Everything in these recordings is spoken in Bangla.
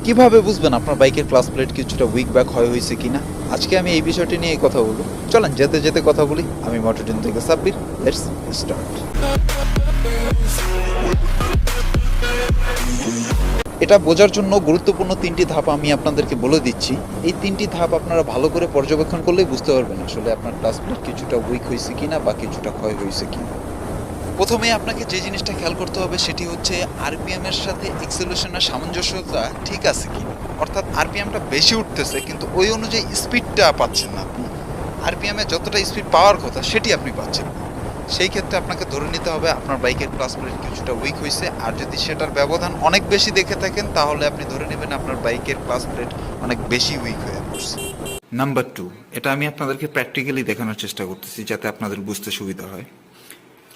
কিভাবে বুঝবেন আপনার বাইকের ক্লাস প্লেট কিছুটা উইক বা ক্ষয় হয়েছে কিনা? আজকে আমি এই বিষয়টি নিয়ে কথা বলবো। চলেন যেতে যেতে কথা বলি। আমি মোটরটিন থেকে সাব্বির। Let's start. এটা বোঝার জন্য গুরুত্বপূর্ণ তিনটি ধাপ আমি আপনাদেরকে বলে দিচ্ছি। এই তিনটি ধাপ আপনারা ভালো করে পর্যবেক্ষণ করলেই বুঝতে পারবেন আসলে আপনার ক্লাস প্লেট কিছুটা উইক হয়েছে কিনা বা কিছুটা ক্ষয় হয়েছে কিনা। প্রথমে আপনাকে যে জিনিসটা খেয়াল করতে হবে সেটি হচ্ছে আরপিএম এর সাথে এক্সেলেশনের সামঞ্জস্যতা ঠিক আছে কি। অর্থাৎ আরপিএমটা বেশি উঠতেছে কিন্তু ওই অনুযায়ী স্পিডটা পাচ্ছেন না আপনি। আরপিএম এ যতটা স্পিড পাওয়ার কথা সেটি আপনি পাচ্ছেন না। সেই ক্ষেত্রে আপনাকে ধরে নিতে হবে আপনার বাইকের ক্লাস প্লেট কিছুটা উইক হয়েছে। আর যদি সেটার ব্যবধান অনেক বেশি দেখে থাকেন তাহলে আপনি ধরে নেবেন আপনার বাইকের ক্লাস প্লেট অনেক বেশি উইক হয়ে পড়ছে। নাম্বার 2, এটা আমি আপনাদেরকে প্র্যাকটিক্যালি দেখানোর চেষ্টা করতেছি যাতে আপনাদের বুঝতে সুবিধা হয়।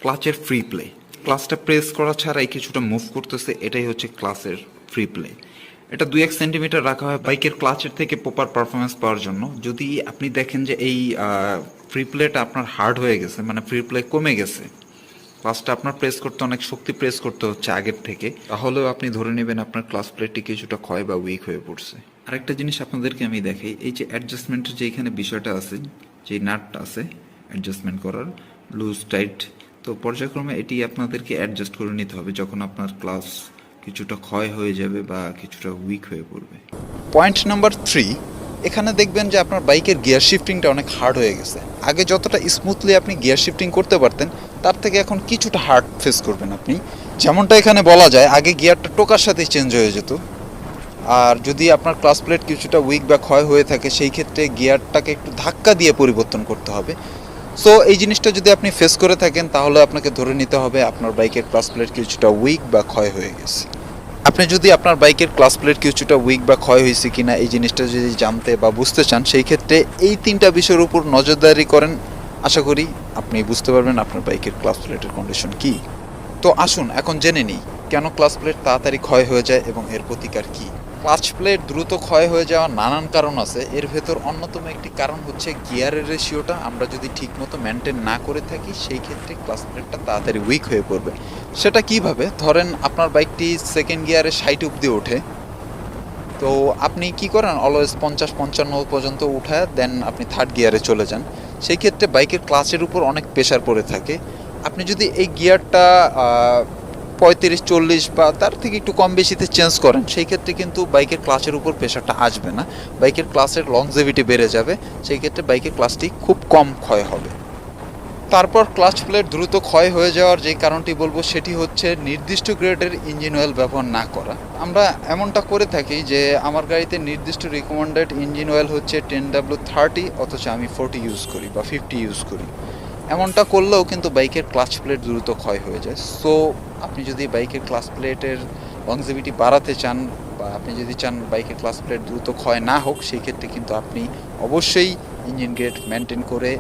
ক্লাচের ফ্রি প্লে, ক্লাচটা প্রেস করা ছাড়াই কিছুটা মুভ করতেছে, এটাই হচ্ছে ক্লাচের ফ্রি প্লে। এটা 2-1 সেন্টিমিটার রাখা হয় বাইকের ক্লাচের থেকে প্রপার পারফরমেন্স পাওয়ার জন্য। যদি আপনি দেখেন যে এই ফ্রি প্লেটা আপনার হার্ড হয়ে গেছে, মানে ফ্রি প্লে কমে গেছে, ক্লাচটা আপনার প্রেস করতে অনেক শক্তি প্রেস করতে হচ্ছে আগের থেকে, তাহলেও আপনি ধরে নেবেন আপনার ক্লাচ প্লেটটি কিছুটা ক্ষয় বা উইক হয়ে পড়ছে। আরেকটা জিনিস আপনাদেরকে আমি দেখাই, এই যে অ্যাডজাস্টমেন্টের যে এখানে বিষয়টা আছে, যে নাটটা আছে অ্যাডজাস্টমেন্ট করার লুজ টাইট, তো পর্যায়ক্রমে এটি আপনাদেরকে অ্যাডজাস্ট করে নিতে হবে যখন আপনার ক্লাস কিছুটা ক্ষয় হয়ে যাবে বা কিছুটা উইক হয়ে পড়বে। পয়েন্ট নাম্বার 3, এখানে দেখবেন যে আপনার বাইকের গিয়ার শিফটিংটা অনেক হার্ড হয়ে গেছে। আগে যতটা স্মুথলি আপনি গিয়ার শিফটিং করতে পারতেন তার থেকে এখন কিছুটা হার্ড ফেস করবেন আপনি। যেমনটা এখানে বলা যায় আগে গিয়ারটা টোকার সাথেই চেঞ্জ হয়ে যেত। আর যদি আপনার ক্লাস প্লেট কিছুটা উইক বা ক্ষয় হয়ে থাকে সেই ক্ষেত্রে গিয়ারটাকে একটু ধাক্কা দিয়ে পরিবর্তন করতে হবে। সো এই জিনিসটা যদি আপনি ফেস করে থাকেন তাহলে আপনাকে ধরে নিতে হবে আপনার বাইকের ক্লাস প্লেট কিছুটা উইক বা ক্ষয় হয়ে গেছে। আপনি যদি আপনার বাইকের ক্লাস প্লেট কিছুটা উইক বা ক্ষয় হয়েছে কিনা এই জিনিসটা যদি জানতে বা বুঝতে চান সেই ক্ষেত্রে এই তিনটা বিষয়ের উপর নজরদারি করেন, আশা করি আপনি বুঝতে পারবেন আপনার বাইকের ক্লাস প্লেটের কন্ডিশন কী। তো আসুন এখন জেনে নিই কেন ক্লাচ প্লেট তাড়াতাড়ি ক্ষয় হয়ে যায় এবং এর প্রতিকার কী। ক্লাচ প্লেট দ্রুত ক্ষয় হয়ে যাওয়ার নানান কারণ আছে, এর ভেতর অন্যতম একটি কারণ হচ্ছে গিয়ারের রেশিওটা আমরা যদি ঠিকমতো মেনটেন না করে থাকি সেই ক্ষেত্রে ক্লাচ প্লেটটা তাড়াতাড়ি উইক হয়ে পড়বে। সেটা কিভাবে? ধরেন আপনার বাইকটি সেকেন্ড গিয়ারে 60 অব্দি ওঠে, তো আপনি কি করেন অলওয়েজ 50-55 পর্যন্ত উঠায় দেন আপনি থার্ড গিয়ারে চলে যান। সেই ক্ষেত্রে বাইকের ক্লাচের উপর অনেক প্রেশার পড়ে থাকে। আপনি যদি এই গিয়ারটা 35-40 বা তার থেকে একটু কম বেশিতে চেঞ্জ করেন সেই ক্ষেত্রে কিন্তু বাইকের ক্লাচের উপর প্রেশারটা আসবে না, বাইকের ক্লাচের লংজিভিটি বেড়ে যাবে, সেই ক্ষেত্রে বাইকের ক্লাচটি খুব কম ক্ষয় হবে। তারপর ক্লাচ প্লেট দ্রুত ক্ষয় হয়ে যাওয়ার যে কারণটি বলবো সেটি হচ্ছে নির্দিষ্ট গ্রেডের ইঞ্জিন অয়েল ব্যবহার না করা। আমরা এমনটা করে থাকি যে আমার গাড়িতে নির্দিষ্ট রিকমেন্ডেড ইঞ্জিন অয়েল হচ্ছে 10W30, অথচ আমি 40 ইউজ করি বা 50 ইউজ করি। এমনটা করলেও কিন্তু বাইকের ক্লাচ প্লেট দ্রুত ক্ষয় হয়ে যায়। সো আপনি যদি বাইকের ক্লাচ প্লেটের লংজিভিটি বাড়াতে চান বা আপনি যদি চান বাইকের ক্লাচ প্লেট দ্রুত ক্ষয় না হোক সেই ক্ষেত্রে কিন্তু আপনি অবশ্যই ইঞ্জিন গ্রেড মেনটেন করে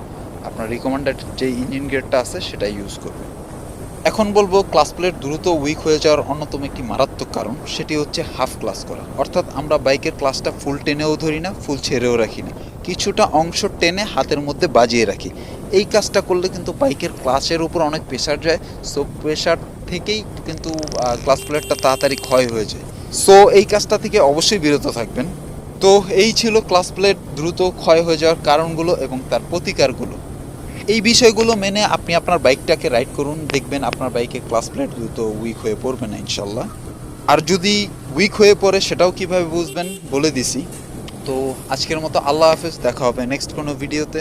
আপনার রিকমেন্ডেড যে ইঞ্জিন গ্রেডটা আছে সেটা ইউজ করবেন। এখন বলবো ক্লাচ প্লেট দ্রুত উইক হয়ে যাওয়ার অন্যতম একটি মারাত্মক কারণ সেটি হচ্ছে হাফ ক্লাচ করা। অর্থাৎ আমরা বাইকের ক্লাচটা ফুল টেনেও ধরি না, ফুল ছেড়েও রাখি না, কিছুটা অংশ টেনে হাতের মধ্যে বাজিয়ে রাখি। এই কাজটা করলে কিন্তু বাইকের ক্লাচের উপর অনেক প্রেশার যায়, সো প্রেশার থেকেই কিন্তু ক্লাচ প্লেটটা তাড়াতাড়ি ক্ষয় হয়ে যায়। সো এই কাজটা থেকে অবশ্যই বিরত থাকবেন। তো এই ছিল ক্লাচ প্লেট দ্রুত ক্ষয় হয়ে যাওয়ার কারণগুলো এবং তার প্রতিকারগুলো। এই বিষয়গুলো মেনে আপনি আপনার বাইকটাকে রাইড করুন, দেখবেন আপনার বাইকে ক্লাচ প্লেট দ্রুত উইক হয়ে পড়বে না ইনশাল্লাহ। আর যদি উইক হয়ে পড়ে সেটাও কিভাবে বুঝবেন বলে দিছি। তো আজকের মতো আল্লাহ হাফেজ, দেখা হবে নেক্সট কোনো ভিডিওতে।